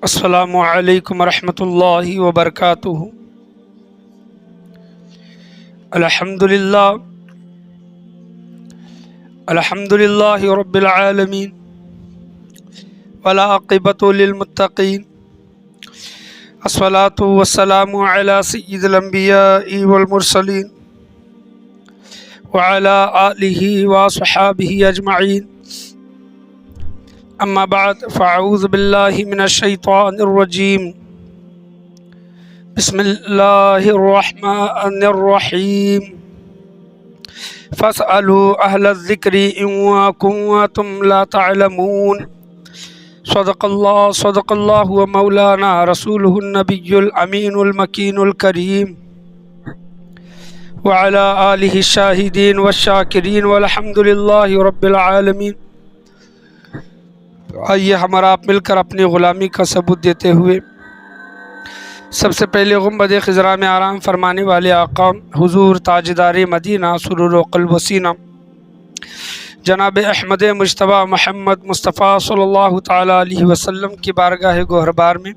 السلام علیکم ورحمۃ اللہ وبرکاتہ۔ الحمد للہ رب العالمین والعاقبۃ للمتقین، الصلاۃ والسلام علی سید الانبیاء والمرسلین وعلی آلہ وصحابہ اجمعین، اما بعد فاعوذ باللہ من الشیطان الرجیم، بسم اللہ الرحمن الرحیم، فاسألوا اہل الذکر ان کنتم لا تعلمون۔ صدق اللہ و مولانا رسولہ النبی الامین المکین الکریم، وعلی آلہ الشاہدین والشاکرین والحمد للہ رب العالمین۔ آئیے ہمارا آپ مل کر اپنی غلامی کا ثبوت دیتے ہوئے سب سے پہلے گنبد خضرا میں آرام فرمانے والے آقا حضور تاجدار مدینہ سرور و قلب و سینہ جناب احمد مجتبیٰ محمد مصطفیٰ صلی اللہ تعالیٰ علیہ وسلم کی بارگاہ گوہربار میں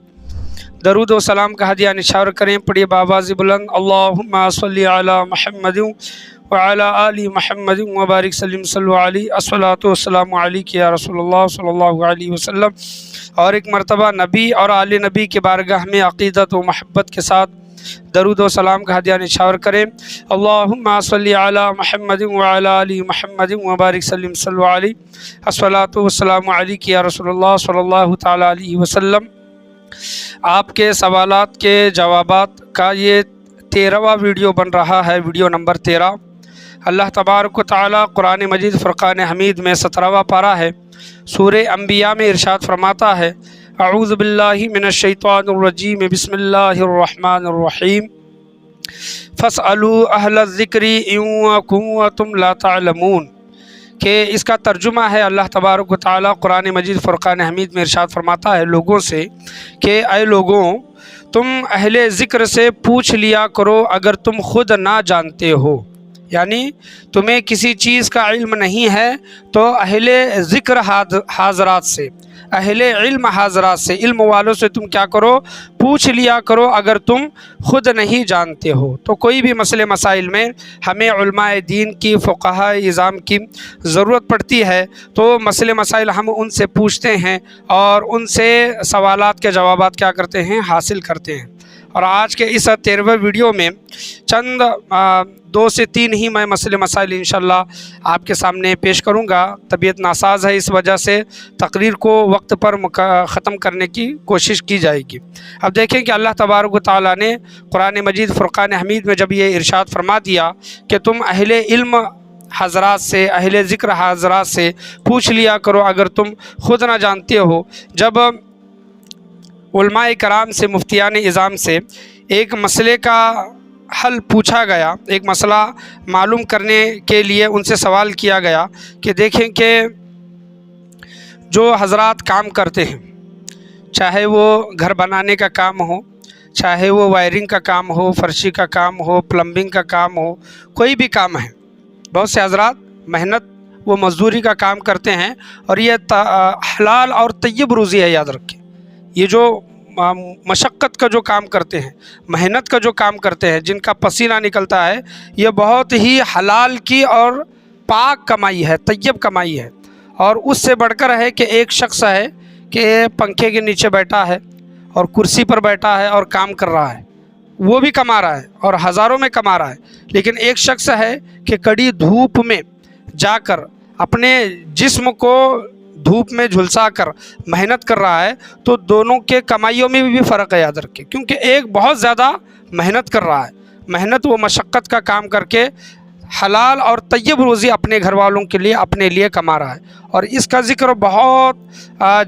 درود و سلام کا ہدیہ نشار کریں۔ پڑھیے بآواز بلند، اللہم صلی علی محمد وعلی آل محمد وبارک سلم صلو علیہ، الصلاۃ والسلام علیک یا رسول اللہ صلی اللہ علیہ وسلم۔ اور ایک مرتبہ نبی اور آل نبی کے بارگاہ میں عقیدت و محبت کے ساتھ درود و سلام کا ہدیہ نشار کریں۔ اللہم صلی علی محمد وعلی آل محمد وبارک سلم صلو علیہ، الصلاۃ والسلام علیک یا رسول اللہ صلی اللہ تعالیٰ علیہ وسلم۔ آپ کے سوالات کے جوابات کا یہ 13واں ویڈیو بن رہا ہے، ویڈیو نمبر 13۔ اللہ تبارک و تعالیٰ قرآن مجید فرقان حمید میں 17واں پارہ ہے، سورہ انبیاء میں ارشاد فرماتا ہے، اعوذ باللہ من الشیطان الرجیم، بسم اللہ الرحمن الرحیم، فاسألوا اہل الذکر ان کنتم لا تعلمون، کہ اس کا ترجمہ ہے اللہ تبارک و تعالیٰ قرآن مجید فرقان حمید میں ارشاد فرماتا ہے لوگوں سے کہ اے لوگوں، تم اہل ذکر سے پوچھ لیا کرو اگر تم خود نہ جانتے ہو، یعنی تمہیں کسی چیز کا علم نہیں ہے تو اہل ذکر حاضرات سے، اہل علم حاضرات سے، علم والوں سے تم کیا کرو، پوچھ لیا کرو اگر تم خود نہیں جانتے ہو۔ تو کوئی بھی مسئلے مسائل میں ہمیں علماء دین کی، فقہاء اعظام کی ضرورت پڑتی ہے، تو مسئلے مسائل ہم ان سے پوچھتے ہیں اور ان سے سوالات کے جوابات کیا کرتے ہیں، حاصل کرتے ہیں۔ اور آج کے اس 13ویں ویڈیو میں چند 2 سے 3 ہی میں مسئلے مسائل انشاءاللہ آپ کے سامنے پیش کروں گا۔ طبیعت ناساز ہے، اس وجہ سے تقریر کو وقت پر ختم کرنے کی کوشش کی جائے گی۔ اب دیکھیں کہ اللہ تبارک و تعالیٰ نے قرآن مجید فرقان حمید میں جب یہ ارشاد فرما دیا کہ تم اہل علم حضرات سے، اہل ذکر حضرات سے پوچھ لیا کرو اگر تم خود نہ جانتے ہو، جب علماء کرام سے، مفتیان اعظام سے ایک مسئلے کا حل پوچھا گیا، ایک مسئلہ معلوم کرنے کے لیے ان سے سوال کیا گیا کہ دیکھیں کہ جو حضرات کام کرتے ہیں، چاہے وہ گھر بنانے کا کام ہو، چاہے وہ وائرنگ کا کام ہو، فرشی کا کام ہو، پلمبنگ کا کام ہو، کوئی بھی کام ہے، بہت سے حضرات محنت و مزدوری کا کام کرتے ہیں، اور یہ حلال اور طیب روزی ہے۔ یاد رکھیں، یہ جو مشقت کا جو کام کرتے ہیں، محنت کا جو کام کرتے ہیں، جن کا پسینہ نکلتا ہے، یہ بہت ہی حلال کی اور پاک کمائی ہے، طیب کمائی ہے۔ اور اس سے بڑھ کر ہے کہ ایک شخص ہے کہ پنکھے کے نیچے بیٹھا ہے اور کرسی پر بیٹھا ہے اور کام کر رہا ہے، وہ بھی کما رہا ہے اور ہزاروں میں کما رہا ہے، لیکن ایک شخص ہے کہ کڑی دھوپ میں جا کر اپنے جسم کو دھوپ میں جھلسا کر محنت کر رہا ہے، تو دونوں کے کمائیوں میں بھی فرق ہے۔ یاد رکھیں، کیونکہ ایک بہت زیادہ محنت کر رہا ہے، محنت و مشقت کا کام کر کے حلال اور طیب روزی اپنے گھر والوں کے لیے، اپنے لیے کما رہا ہے۔ اور اس کا ذکر بہت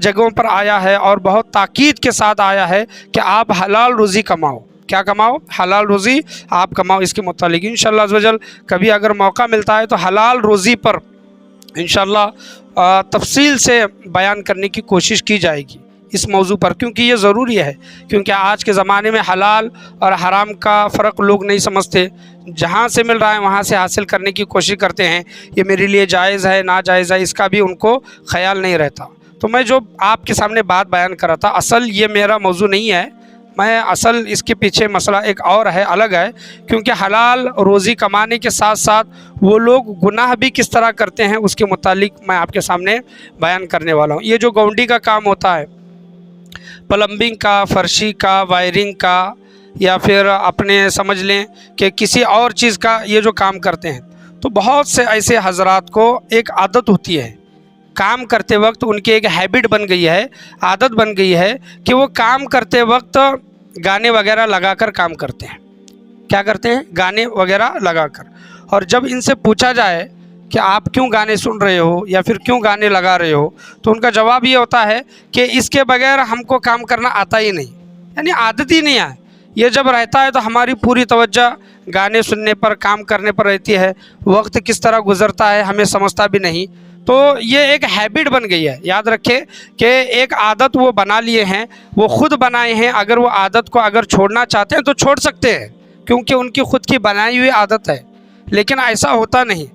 جگہوں پر آیا ہے اور بہت تاکید کے ساتھ آیا ہے کہ آپ حلال روزی کماؤ۔ کیا کماؤ؟ حلال روزی آپ کماؤ۔ اس کے متعلق انشاءاللہ عز و جل کبھی اگر موقع ملتا ہے تو حلال روزی پر انشاءاللہ تفصیل سے بیان کرنے کی کوشش کی جائے گی اس موضوع پر، کیونکہ یہ ضروری ہے، کیونکہ آج کے زمانے میں حلال اور حرام کا فرق لوگ نہیں سمجھتے، جہاں سے مل رہا ہے وہاں سے حاصل کرنے کی کوشش کرتے ہیں، یہ میرے لیے جائز ہے ناجائز ہے اس کا بھی ان کو خیال نہیں رہتا۔ تو میں جو آپ کے سامنے بات بیان کر رہا تھا، اصل یہ میرا موضوع نہیں ہے، میں اصل اس کے پیچھے مسئلہ ایک اور ہے، الگ ہے، کیونکہ حلال روزی کمانے کے ساتھ ساتھ وہ لوگ گناہ بھی کس طرح کرتے ہیں اس کے متعلق میں آپ کے سامنے بیان کرنے والا ہوں۔ یہ جو گونڈی کا کام ہوتا ہے، پلمبنگ کا، فرشی کا، وائرنگ کا، یا پھر اپنے سمجھ لیں کہ کسی اور چیز کا یہ جو کام کرتے ہیں، تو بہت سے ایسے حضرات کو ایک عادت ہوتی ہے کام کرتے وقت، ان کی ایک ہیبٹ بن گئی ہے، عادت بن گئی ہے کہ وہ کام کرتے وقت گانے وغیرہ لگا کر کام کرتے ہیں۔ کیا کرتے ہیں؟ گانے وغیرہ لگا کر۔ اور جب ان سے پوچھا جائے کہ آپ کیوں گانے سن رہے ہو یا پھر کیوں گانے لگا رہے ہو، تو ان کا جواب یہ ہوتا ہے کہ اس کے بغیر ہم کو کام کرنا آتا ہی نہیں، یعنی عادت ہی نہیں ہے۔ یہ جب رہتا ہے تو ہماری پوری توجہ گانے سننے پر، کام کرنے پر رہتی ہے، وقت کس طرح گزرتا ہے ہمیں سمجھتا بھی نہیں۔ تو یہ ایک ہیبٹ بن گئی ہے۔ یاد رکھے کہ ایک عادت وہ بنا لیے ہیں، وہ خود بنائے ہیں، اگر وہ عادت کو اگر چھوڑنا چاہتے ہیں تو چھوڑ سکتے ہیں، کیونکہ ان کی خود کی بنائی ہوئی عادت ہے، لیکن ایسا ہوتا نہیں۔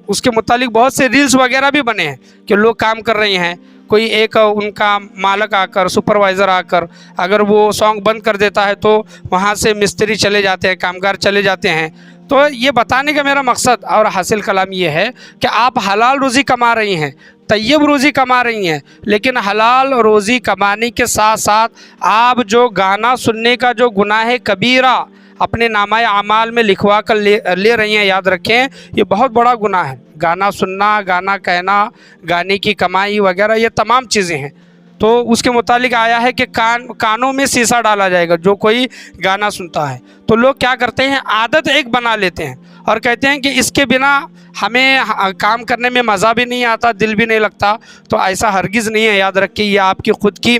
اس کے متعلق بہت سے ریلز وغیرہ بھی بنے ہیں کہ لوگ کام کر رہے ہیں، کوئی ایک ان کا مالک آ کر، سپروائزر آ کر اگر وہ سانگ بند کر دیتا ہے تو وہاں سے مستری چلے جاتے ہیں، کامگار چلے جاتے ہیں۔ تو یہ بتانے کا میرا مقصد اور حاصل کلام یہ ہے کہ آپ حلال روزی کما رہی ہیں، طیب روزی کما رہی ہیں، لیکن حلال روزی کمانے کے ساتھ ساتھ آپ جو گانا سننے کا جو گناہ کبیرہ اپنے نامہ اعمال میں لکھوا کر لے رہی ہیں، یاد رکھیں یہ بہت بڑا گناہ ہے۔ گانا سننا، گانا کہنا، گانے کی کمائی وغیرہ، یہ تمام چیزیں ہیں۔ تو اس کے متعلق آیا ہے کہ کانوں میں سیسا ڈالا جائے گا جو کوئی گانا سنتا ہے۔ تو لوگ کیا کرتے ہیں، عادت ایک بنا لیتے ہیں اور کہتے ہیں کہ اس کے بنا ہمیں کام کرنے میں مزہ بھی نہیں آتا، دل بھی نہیں لگتا۔ تو ایسا ہرگز نہیں ہے، یاد رکھیے یہ آپ کی خود کی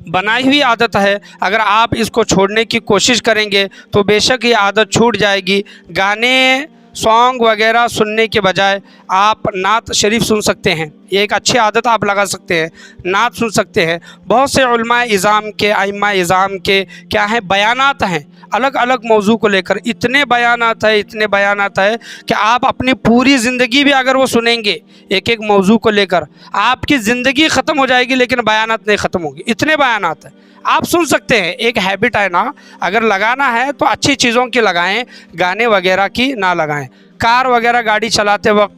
بنائی ہوئی عادت ہے۔ اگر آپ اس کو چھوڑنے کی کوشش کریں گے تو بے شک یہ عادت چھوٹ جائے گی۔ گانے، سانگ وغیرہ سننے کے بجائے آپ نعت شریف سن سکتے ہیں، یہ ایک اچھی عادت آپ لگا سکتے ہیں، نعت سن سکتے ہیں۔ بہت سے علماء اعظام کے، ائمہ اعظام کے کیا ہیں، بیانات ہیں الگ الگ موضوع کو لے کر، اتنے بیانات ہیں کہ آپ اپنی پوری زندگی بھی اگر وہ سنیں گے ایک ایک موضوع کو لے کر، آپ کی زندگی ختم ہو جائے گی لیکن بیانات نہیں ختم ہوگی، اتنے بیانات ہیں آپ سن سکتے ہیں۔ ایک ہیبٹ ہے نا، اگر لگانا ہے تو اچھی چیزوں کی لگائیں، گانے وغیرہ کی نہ لگائیں۔ کار وغیرہ گاڑی چلاتے وقت،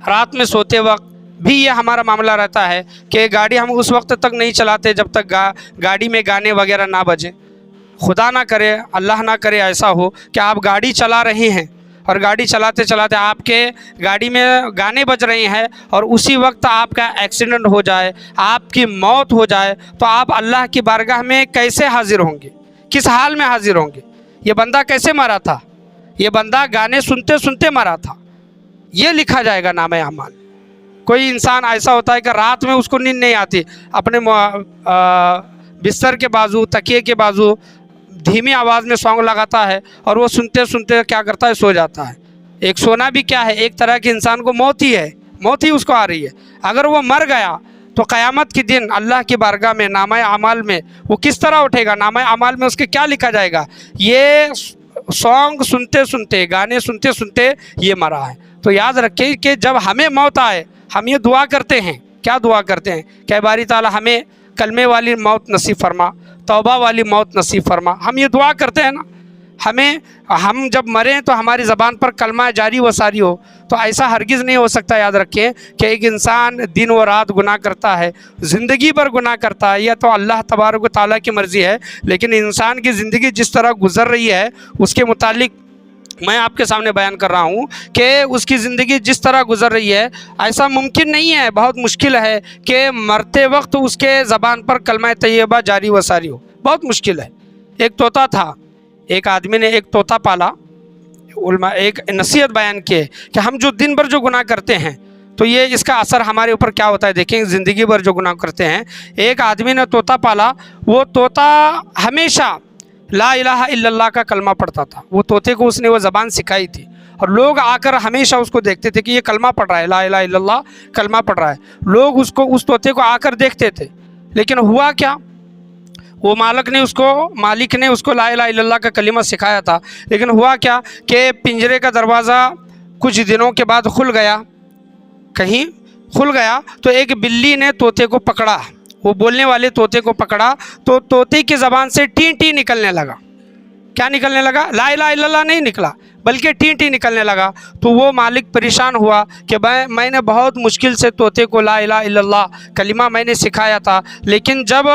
رات میں سوتے وقت بھی یہ ہمارا معاملہ رہتا ہے کہ گاڑی ہم اس وقت تک نہیں چلاتے جب تک گاڑی میں گانے وغیرہ نہ بجے۔ خدا نہ کرے، اللہ نہ کرے ایسا ہو کہ آپ گاڑی چلا رہے ہیں اور گاڑی چلاتے چلاتے آپ کے گاڑی میں گانے بج رہے ہیں اور اسی وقت آپ کا ایکسیڈنٹ ہو جائے، آپ کی موت ہو جائے، تو آپ اللہ کی بارگاہ میں کیسے حاضر ہوں گے؟ کس حال میں حاضر ہوں گے؟ یہ بندہ کیسے مرا تھا؟ یہ بندہ گانے سنتے سنتے مرا تھا، یہ لکھا جائے گا نامہ اعمال۔ کوئی انسان ایسا ہوتا ہے کہ رات میں اس کو نیند نہیں آتی، اپنے بستر کے بازو، تکیے کے بازو دھیمی آواز میں سانگ لگاتا ہے اور وہ سنتے سنتے کیا کرتا ہے، سو جاتا ہے۔ ایک سونا بھی کیا ہے، ایک طرح کے انسان کو موت ہی ہے، موت ہی اس کو آ رہی ہے۔ اگر وہ مر گیا تو قیامت کے دن اللہ کی بارگاہ میں نامہ اعمال میں وہ کس طرح اٹھے گا؟ نامہ اعمال میں اس کے کیا لکھا جائے گا؟ یہ سانگ سنتے سنتے، گانے سنتے سنتے یہ مرا ہے۔ تو یاد رکھیں کہ جب ہمیں موت آئے ہم یہ دعا کرتے ہیں، کیا دعا کرتے ہیں کہ باری تعالیٰ ہمیں کلمے والی موت نصیب فرما، توبہ والی موت نصیب فرما۔ ہم یہ دعا کرتے ہیں نا، ہم جب مریں تو ہماری زبان پر کلمہ جاری و ساری ہو۔ تو ایسا ہرگز نہیں ہو سکتا، یاد رکھیں کہ ایک انسان دن و رات گناہ کرتا ہے، زندگی بھر گناہ کرتا ہے، یہ تو اللہ تبارک و تعالیٰ کی مرضی ہے، لیکن انسان کی زندگی جس طرح گزر رہی ہے اس کے متعلق میں آپ کے سامنے بیان کر رہا ہوں کہ اس کی زندگی جس طرح گزر رہی ہے ایسا ممکن نہیں ہے، بہت مشکل ہے کہ مرتے وقت اس کے زبان پر کلمہ طیبہ جاری و ساری ہو، بہت مشکل ہے۔ ایک طوطا تھا، ایک آدمی نے ایک طوطا پالا، علماء ایک نصیحت بیان کی کہ ہم جو دن بھر جو گناہ کرتے ہیں تو یہ اس کا اثر ہمارے اوپر کیا ہوتا ہے، دیکھیں زندگی بھر جو گناہ کرتے ہیں۔ ایک آدمی نے طوطا پالا، وہ طوطا ہمیشہ لا الہ الا اللہ کا کلمہ پڑھتا تھا، وہ طوطے کو اس نے وہ زبان سکھائی تھی، اور لوگ آ کر ہمیشہ اس کو دیکھتے تھے کہ یہ کلمہ پڑھ رہا ہے، لا الہ الا اللہ کلمہ پڑھ رہا ہے۔ لوگ اس طوطے کو آ کر دیکھتے تھے، لیکن ہوا کیا، وہ مالک نے اس کو لا الہ الا اللہ کا کلمہ سکھایا تھا، لیکن ہوا کیا کہ پنجرے کا دروازہ کچھ دنوں کے بعد کھل گیا، کہیں کھل گیا تو ایک بلی نے طوطے کو پکڑا، وہ بولنے والے طوطے کو پکڑا تو طوطے کی زبان سے ٹی ٹی نکلنے لگا۔ کیا نکلنے لگا؟ لا الہ الا اللہ نہیں نکلا، بلکہ ٹی ٹی نکلنے لگا۔ تو وہ مالک پریشان ہوا کہ میں نے بہت مشکل سے طوطے کو لا الہ الا اللہ کلمہ میں نے سکھایا تھا، لیکن جب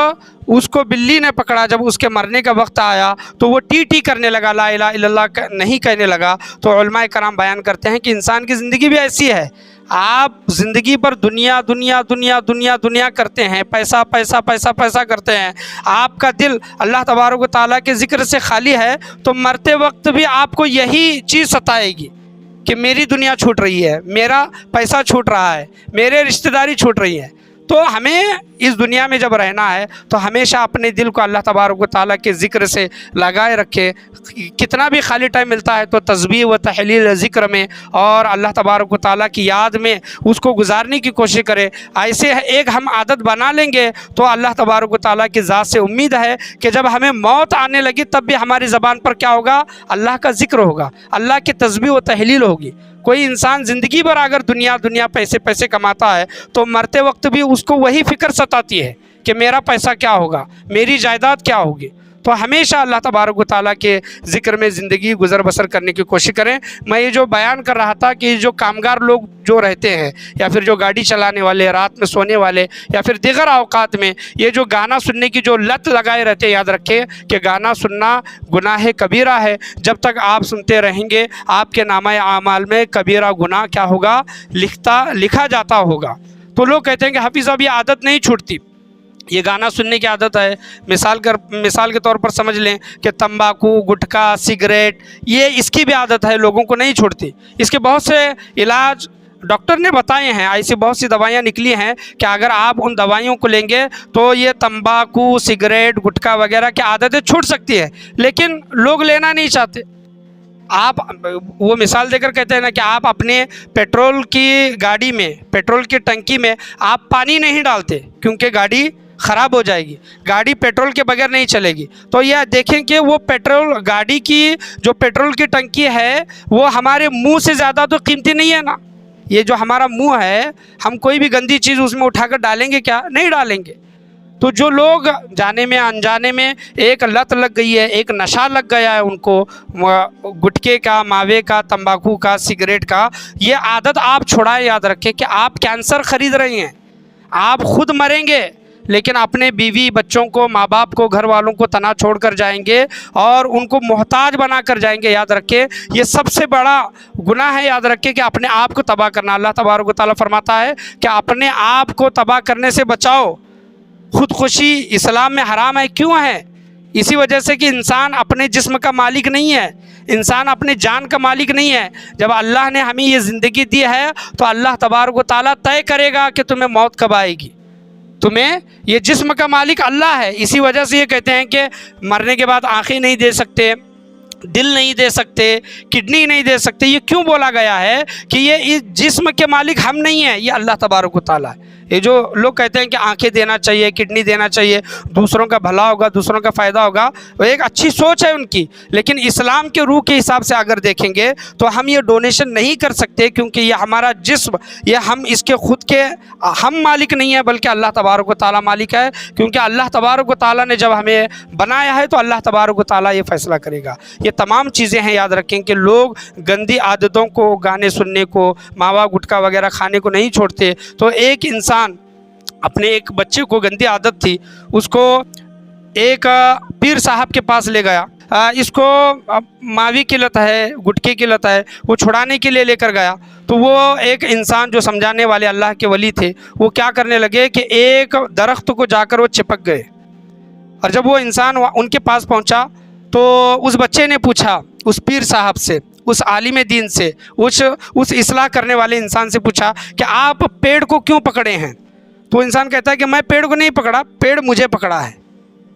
اس کو بلی نے پکڑا، جب اس کے مرنے کا وقت آیا تو وہ ٹی ٹی کرنے لگا، لا الہ الا اللہ نہیں کہنے لگا۔ تو علماء کرام بیان کرتے ہیں کہ انسان کی زندگی بھی ایسی ہے، آپ زندگی پر دنیا دنیا دنیا دنیا دنیا کرتے ہیں، پیسہ پیسہ پیسہ پیسہ کرتے ہیں، آپ کا دل اللہ تبارک و تعالیٰ کے ذکر سے خالی ہے، تو مرتے وقت بھی آپ کو یہی چیز ستائے گی کہ میری دنیا چھوٹ رہی ہے، میرا پیسہ چھوٹ رہا ہے، میرے رشتہ داری چھوٹ رہی ہے۔ تو ہمیں اس دنیا میں جب رہنا ہے تو ہمیشہ اپنے دل کو اللہ تبارک و تعالیٰ کے ذکر سے لگائے رکھے، کتنا بھی خالی ٹائم ملتا ہے تو تسبیح و تحلیل ذکر میں اور اللہ تبارک و تعالیٰ کی یاد میں اس کو گزارنے کی کوشش کرے۔ ایسے ایک ہم عادت بنا لیں گے تو اللہ تبارک و تعالیٰ کی ذات سے امید ہے کہ جب ہمیں موت آنے لگی تب بھی ہماری زبان پر کیا ہوگا؟ اللہ کا ذکر ہوگا، اللہ کی تسبیح و تحلیل ہوگی۔ کوئی انسان زندگی بھر اگر دنیا پیسے پیسے کماتا ہے تو مرتے وقت بھی اس کو وہی فکر ستاتی ہے کہ میرا پیسہ کیا ہوگا، میری جائیداد کیا ہوگی۔ تو ہمیشہ اللہ تبارک و تعالیٰ کے ذکر میں زندگی گزر بسر کرنے کی کوشش کریں۔ میں یہ جو بیان کر رہا تھا کہ جو کامگار لوگ جو رہتے ہیں یا پھر جو گاڑی چلانے والے، رات میں سونے والے یا پھر دیگر اوقات میں یہ جو گانا سننے کی جو لت لگائے رہتے ہیں، یاد رکھیں کہ گانا سننا گناہ کبیرہ ہے۔ جب تک آپ سنتے رہیں گے آپ کے نامہ اعمال میں کبیرہ گناہ کیا ہوگا؟ لکھا جاتا ہوگا۔ تو لوگ کہتے ہیں کہ حافظ صاحب یہ عادت نہیں چھوٹتی، یہ گانا سننے کی عادت ہے۔ مثال کے طور پر سمجھ لیں کہ تمباکو، گٹکا، سگریٹ، یہ اس کی بھی عادت ہے، لوگوں کو نہیں چھوڑتی۔ اس کے بہت سے علاج ڈاکٹر نے بتائے ہیں، ایسی بہت سی دوائیاں نکلی ہیں کہ اگر آپ ان دوائیوں کو لیں گے تو یہ تمباکو، سگریٹ، گٹکا وغیرہ کی عادتیں چھوٹ سکتی ہے، لیکن لوگ لینا نہیں چاہتے۔ آپ وہ مثال دے کر کہتے ہیں نا کہ آپ اپنے پیٹرول کی گاڑی میں، پیٹرول کی ٹنکی میں آپ پانی نہیں ڈالتے کیونکہ گاڑی خراب ہو جائے گی، گاڑی پیٹرول کے بغیر نہیں چلے گی۔ تو یہ دیکھیں کہ وہ پیٹرول گاڑی کی جو پیٹرول کی ٹنکی ہے وہ ہمارے منہ سے زیادہ تو قیمتی نہیں ہے نا۔ یہ جو ہمارا منہ ہے، ہم کوئی بھی گندی چیز اس میں اٹھا کر ڈالیں گے کیا؟ نہیں ڈالیں گے۔ تو جو لوگ جانے میں انجانے میں ایک لت لگ گئی ہے، ایک نشہ لگ گیا ہے ان کو گٹکے کا، ماوے کا، تمباکو کا، سگریٹ کا، یہ عادت آپ چھڑائیں۔ یاد رکھیں کہ آپ کینسر خرید رہے ہیں، آپ خود مریں گے لیکن اپنے بیوی بچوں کو، ماں باپ کو، گھر والوں کو تنہا چھوڑ کر جائیں گے اور ان کو محتاج بنا کر جائیں گے۔ یاد رکھیں یہ سب سے بڑا گناہ ہے۔ یاد رکھیں کہ اپنے آپ کو تباہ کرنا، اللہ تبارک و تعالیٰ فرماتا ہے کہ اپنے آپ کو تباہ کرنے سے بچاؤ۔ خودکشی اسلام میں حرام ہے، کیوں ہے؟ اسی وجہ سے کہ انسان اپنے جسم کا مالک نہیں ہے، انسان اپنے جان کا مالک نہیں ہے۔ جب اللہ نے ہمیں یہ زندگی دی ہے تو اللہ تبارک و تعالیٰ طے کرے گا کہ تمہیں موت کب آئے گی۔ تمہیں یہ جسم کا مالک اللہ ہے، اسی وجہ سے یہ کہتے ہیں کہ مرنے کے بعد آنکھیں نہیں دے سکتے، دل نہیں دے سکتے، کڈنی نہیں دے سکتے۔ یہ کیوں بولا گیا ہے کہ یہ اس جسم کے مالک ہم نہیں ہیں، یہ اللہ تبارک و تعالیٰ ہے۔ یہ جو لوگ کہتے ہیں کہ آنکھیں دینا چاہیے، کڈنی دینا چاہیے، دوسروں کا بھلا ہوگا، دوسروں کا فائدہ ہوگا، وہ ایک اچھی سوچ ہے ان کی، لیکن اسلام کے روح کے حساب سے اگر دیکھیں گے تو ہم یہ ڈونیشن نہیں کر سکتے کیونکہ یہ ہمارا جسم، یہ ہم اس کے خود کے ہم مالک نہیں ہیں بلکہ اللہ تبارک و تعالیٰ مالک ہے۔ کیونکہ اللہ تبارک و تعالیٰ نے جب ہمیں بنایا ہے تو اللہ تبارک و تعالیٰ یہ فیصلہ کرے گا۔ یہ تمام چیزیں ہیں، یاد رکھیں کہ لوگ گندی عادتوں کو، گانے سننے کو، ماوا گٹکا وغیرہ کھانے کو نہیں چھوڑتے۔ تو ایک انسان اپنے ایک بچے کو گندی عادت تھی، اس کو ایک پیر صاحب کے پاس لے گیا، اس کو ماوی کی لت ہے، گٹکے کی لت ہے، وہ چھڑانے کے لیے لے کر گیا۔ تو وہ ایک انسان جو سمجھانے والے اللہ کے ولی تھے، وہ کیا کرنے لگے کہ ایک درخت کو جا کر وہ چپک گئے، اور جب وہ انسان ان کے پاس پہنچا تو اس بچے نے پوچھا اس پیر صاحب سے، اس عالم دین سے، اس اصلاح کرنے والے انسان سے پوچھا کہ آپ پیڑ کو کیوں پکڑے ہیں؟ تو انسان کہتا ہے کہ میں پیڑ کو نہیں پکڑا، پیڑ مجھے پکڑا ہے۔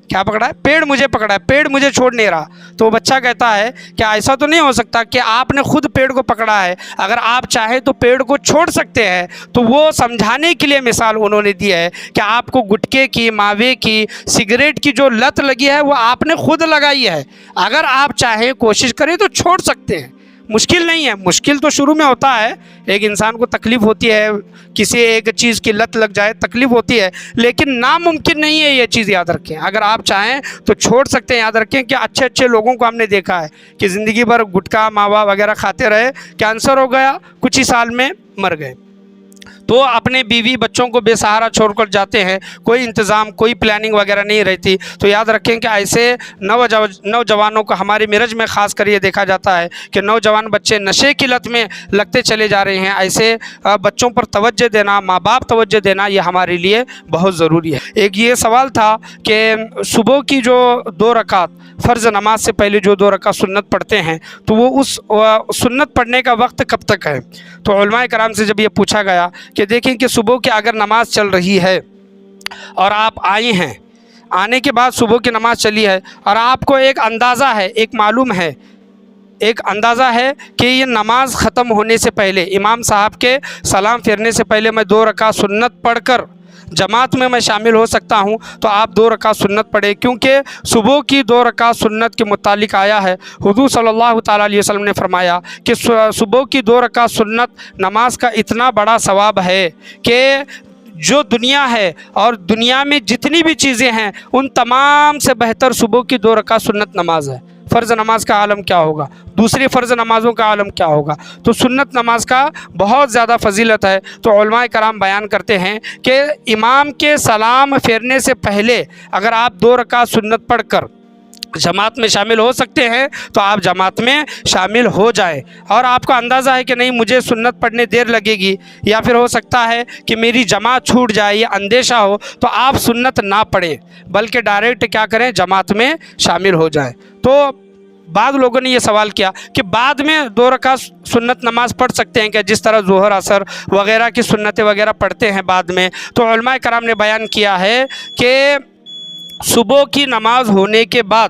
کیا پکڑا ہے؟ پیڑ مجھے پکڑا ہے، پیڑ مجھے چھوڑ نہیں رہا۔ تو وہ بچہ کہتا ہے کہ ایسا تو نہیں ہو سکتا کہ آپ نے خود پیڑ کو پکڑا ہے، اگر آپ چاہیں تو پیڑ کو چھوڑ سکتے ہیں۔ تو وہ سمجھانے کے لیے مثال انہوں نے دی ہے کہ آپ کو گٹکے کی، ماوے کی، سگریٹ کی جو لت لگی ہے وہ آپ نے خود لگائی ہے، اگر آپ چاہیں کوشش کریں تو چھوڑ سکتے ہیں۔ مشکل نہیں ہے، مشکل تو شروع میں ہوتا ہے، ایک انسان کو تکلیف ہوتی ہے، کسی ایک چیز کی لت لگ جائے تکلیف ہوتی ہے، لیکن ناممکن نہیں ہے، یہ چیز یاد رکھیں۔ اگر آپ چاہیں تو چھوڑ سکتے ہیں۔ یاد رکھیں کہ اچھے اچھے لوگوں کو ہم نے دیکھا ہے کہ زندگی بھر گٹکا ماوا وغیرہ کھاتے رہے، کینسر ہو گیا، کچھ ہی سال میں مر گئے۔ تو اپنے بیوی بچوں کو بے سہارا چھوڑ کر جاتے ہیں، کوئی انتظام کوئی پلاننگ وغیرہ نہیں رہتی۔ تو یاد رکھیں کہ ایسے نوجوانوں کو ہمارے میرج میں خاص کر یہ دیکھا جاتا ہے کہ نوجوان بچے نشے کی لت میں لگتے چلے جا رہے ہیں۔ ایسے بچوں پر توجہ دینا، ماں باپ توجہ دینا، یہ ہمارے لیے بہت ضروری ہے۔ ایک یہ سوال تھا کہ صبح کی جو 2 رکعت فرض نماز سے پہلے جو 2 رکعت سنت پڑھتے ہیں تو وہ اس سنت پڑھنے کا وقت کب تک ہے؟ تو علماء کرام سے جب یہ پوچھا گیا کہ دیکھیں کہ صبح کی اگر نماز چل رہی ہے اور آپ آئے ہیں، آنے کے بعد صبح کی نماز چلی ہے اور آپ کو ایک اندازہ ہے، ایک معلوم ہے، ایک اندازہ ہے کہ یہ نماز ختم ہونے سے پہلے، امام صاحب کے سلام پھیرنے سے پہلے میں 2 رکعت سنت پڑھ کر جماعت میں شامل ہو سکتا ہوں، تو آپ 2 رکعت سنت پڑھیں، کیونکہ صبح کی 2 رکعت سنت کے متعلق آیا ہے۔ حضور صلی اللہ تعالیٰ علیہ وسلم نے فرمایا کہ صبح کی 2 رکعت سنت نماز کا اتنا بڑا ثواب ہے کہ جو دنیا ہے اور دنیا میں جتنی بھی چیزیں ہیں ان تمام سے بہتر صبح کی 2 رکعت سنت نماز ہے۔ فرض نماز کا عالم کیا ہوگا، دوسری فرض نمازوں کا عالم کیا ہوگا، تو سنت نماز کا بہت زیادہ فضیلت ہے۔ تو علماء کرام بیان کرتے ہیں کہ امام کے سلام پھیرنے سے پہلے اگر آپ 2 رکعت سنت پڑھ کر جماعت میں شامل ہو سکتے ہیں تو آپ جماعت میں شامل ہو جائیں، اور آپ کو اندازہ ہے کہ نہیں مجھے سنت پڑھنے دیر لگے گی یا پھر ہو سکتا ہے کہ میری جماعت چھوٹ جائے، یہ اندیشہ ہو، تو آپ سنت نہ پڑھیں بلکہ ڈائریکٹ کیا کریں، جماعت میں شامل ہو جائیں۔ تو بعض لوگوں نے یہ سوال کیا کہ بعد میں 2 رکعت سنت نماز پڑھ سکتے ہیں کہ جس طرح ظہر عصر وغیرہ کی سنتیں وغیرہ پڑھتے ہیں بعد میں؟ تو علماء کرام نے بیان کیا ہے کہ صبح کی نماز ہونے کے بعد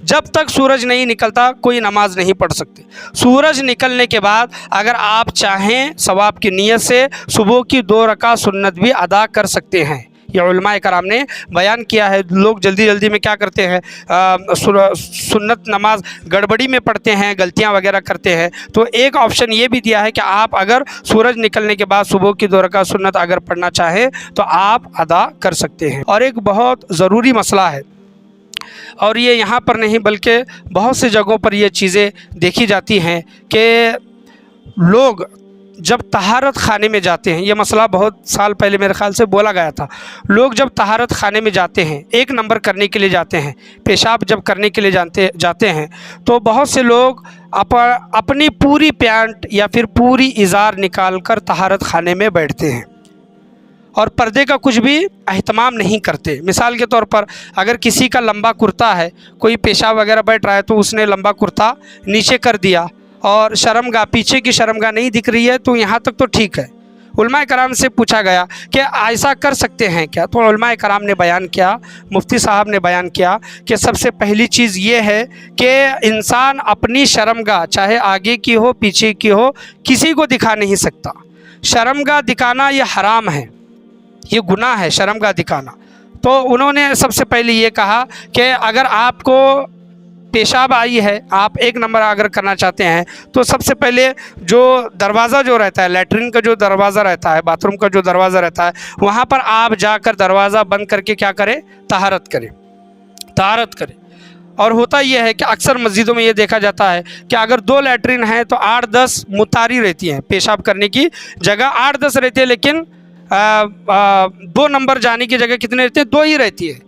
جب تک سورج نہیں نکلتا کوئی نماز نہیں پڑھ سکتے۔ سورج نکلنے کے بعد اگر آپ چاہیں ثواب کی نیت سے صبح کی 2 رکعت سنت بھی ادا کر سکتے ہیں، یہ علماء کرام نے بیان کیا ہے۔ لوگ جلدی جلدی میں کیا کرتے ہیں، سنت نماز گڑبڑی میں پڑھتے ہیں، غلطیاں وغیرہ کرتے ہیں۔ تو ایک آپشن یہ بھی دیا ہے کہ آپ اگر سورج نکلنے کے بعد صبح کی 2 رکعت سنت اگر پڑھنا چاہیں تو آپ ادا کر سکتے ہیں۔ اور ایک بہت ضروری مسئلہ ہے، اور یہ یہاں پر نہیں بلکہ بہت سی جگہوں پر یہ چیزیں دیکھی جاتی ہیں کہ لوگ جب طہارت خانے میں جاتے ہیں، یہ مسئلہ بہت سال پہلے میرے خیال سے بولا گیا تھا، لوگ جب طہارت خانے میں جاتے ہیں، 1 نمبر کرنے کے لیے جاتے ہیں، پیشاب جب کرنے کے لیے جاتے ہیں تو بہت سے لوگ اپنی پوری پینٹ یا پھر پوری ازار نکال کر طہارت خانے میں بیٹھتے ہیں اور پردے کا کچھ بھی اہتمام نہیں کرتے۔ مثال کے طور پر اگر کسی کا لمبا کرتا ہے، کوئی پیشاب وغیرہ بیٹھ رہا ہے تو اس نے لمبا کرتا نیچے کر دیا اور شرمگاہ، پیچھے کی شرمگاہ نہیں دکھ رہی ہے، تو یہاں تک تو ٹھیک ہے۔ علماء کرام سے پوچھا گیا کہ ایسا کر سکتے ہیں کیا؟ تو علماء کرام نے بیان کیا، مفتی صاحب نے بیان کیا کہ سب سے پہلی چیز یہ ہے کہ انسان اپنی شرمگاہ چاہے آگے کی ہو پیچھے کی ہو کسی کو دکھا نہیں سکتا۔ شرمگاہ دکھانا یہ حرام ہے، یہ گناہ ہے شرمگاہ دکھانا۔ تو انہوں نے سب سے پہلے یہ کہا کہ اگر آپ کو پیشاب آئی ہے، آپ 1 نمبر اگر کرنا چاہتے ہیں تو سب سے پہلے جو دروازہ جو رہتا ہے، لیٹرین کا جو دروازہ رہتا ہے، باتھ روم کا جو دروازہ رہتا ہے، وہاں پر آپ جا کر دروازہ بند کر کے کیا کریں، طہارت کریں۔ اور ہوتا یہ ہے کہ اکثر مسجدوں میں یہ دیکھا جاتا ہے کہ اگر 2 لیٹرین ہیں تو 8-10 متاری رہتی ہیں، پیشاب کرنے کی جگہ 8-10 رہتی ہے، لیکن 2 نمبر جانے کی جگہ کتنے رہتے ہیں، 2 ہی رہتی ہے۔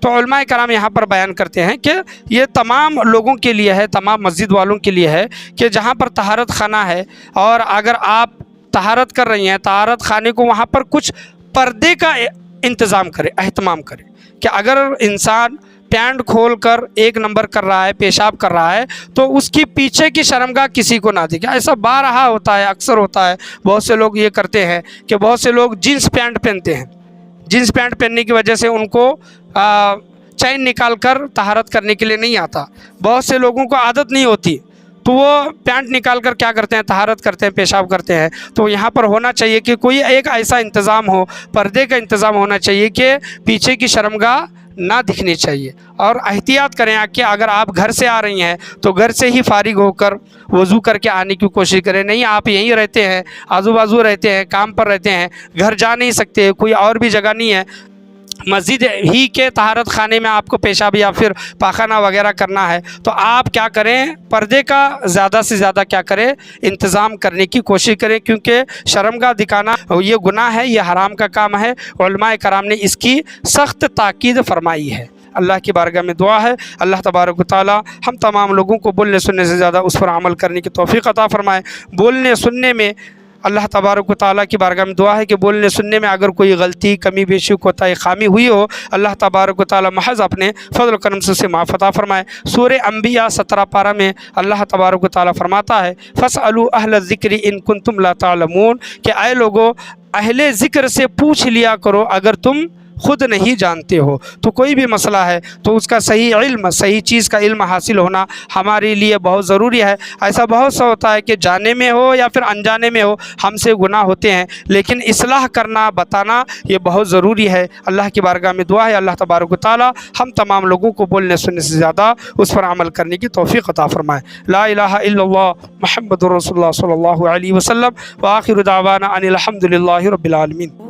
تو علماء کرام یہاں پر بیان کرتے ہیں کہ یہ تمام لوگوں کے لیے ہے، تمام مسجد والوں کے لیے ہے کہ جہاں پر طہارت خانہ ہے اور اگر آپ طہارت کر رہی ہیں، طہارت خانے کو وہاں پر کچھ پردے کا انتظام کرے، اہتمام کرے کہ اگر انسان پینٹ کھول کر 1 نمبر کر رہا ہے، پیشاب کر رہا ہے، تو اس کی پیچھے کی شرمگاہ کسی کو نہ دکھے۔ ایسا بارہا ہوتا ہے، اکثر ہوتا ہے، بہت سے لوگ یہ کرتے ہیں کہ بہت سے لوگ جینس پینٹ پہنتے ہیں، جینس پینٹ پہننے کی وجہ سے ان کو چین نکال کر طہارت کرنے کے لیے نہیں آتا، بہت سے لوگوں کو عادت نہیں ہوتی، تو وہ پینٹ نکال کر کیا کرتے ہیں، طہارت کرتے ہیں، پیشاب کرتے ہیں۔ تو یہاں پر ہونا چاہیے کہ کوئی ایک ایسا انتظام ہو، پردے کا انتظام ہونا چاہیے کہ پیچھے کی شرمگاہ نہ دکھنی چاہیے، اور احتیاط کریں کہ اگر آپ گھر سے آ رہی ہیں تو گھر سے ہی فارغ ہو کر وضو کر کے آنے کی کوشش کریں۔ نہیں آپ یہیں رہتے ہیں، آزو بازو رہتے ہیں، کام پر رہتے ہیں، گھر جا نہیں سکتے، کوئی اور بھی جگہ نہیں ہے، مسجد ہی کے طہارت خانے میں آپ کو پیشاب یا پھر پاخانہ وغیرہ کرنا ہے، تو آپ کیا کریں، پردے کا زیادہ سے زیادہ کیا کریں، انتظام کرنے کی کوشش کریں، کیونکہ شرمگاہ دکھانا یہ گناہ ہے، یہ حرام کا کام ہے۔ علماء کرام نے اس کی سخت تاکید فرمائی ہے۔ اللہ کی بارگاہ میں دعا ہے اللہ تبارک و تعالی ہم تمام لوگوں کو بولنے سننے سے زیادہ اس پر عمل کرنے کی توفیق عطا فرمائے۔ بولنے سننے میں اللہ تبارک و تعالیٰ کی بارگاہ میں دعا ہے کہ بولنے سننے میں اگر کوئی غلطی، کمی بیشی، کوتاہی، خامی ہوئی ہو، اللہ تبارک و تعالیٰ محض اپنے فضل و کرم سے اسے معاف عطا فرمائے۔ سورہ انبیاء 17 پارہ میں اللہ تبارک و تعالیٰ فرماتا ہے فَاسْأَلُوا أَهْلَ الذِّكْرِ إِن كُنتُمْ لَا تَعْلَمُونَ کہ اے لوگو اہل ذکر سے پوچھ لیا کرو اگر تم خود نہیں جانتے ہو۔ تو کوئی بھی مسئلہ ہے تو اس کا صحیح علم، صحیح چیز کا علم حاصل ہونا ہمارے لیے بہت ضروری ہے۔ ایسا بہت سا ہوتا ہے کہ جانے میں ہو یا پھر انجانے میں ہو ہم سے گناہ ہوتے ہیں، لیکن اصلاح کرنا، بتانا یہ بہت ضروری ہے۔ اللہ کی بارگاہ میں دعا ہے اللہ تبارک و تعالی ہم تمام لوگوں کو بولنے سننے سے زیادہ اس پر عمل کرنے کی توفیق عطا فرمائے۔ لا الہ الا اللہ محمد رسول اللہ صلی اللہ علیہ وسلم، وآخر دعوانا ان الحمد للہ رب العالمین۔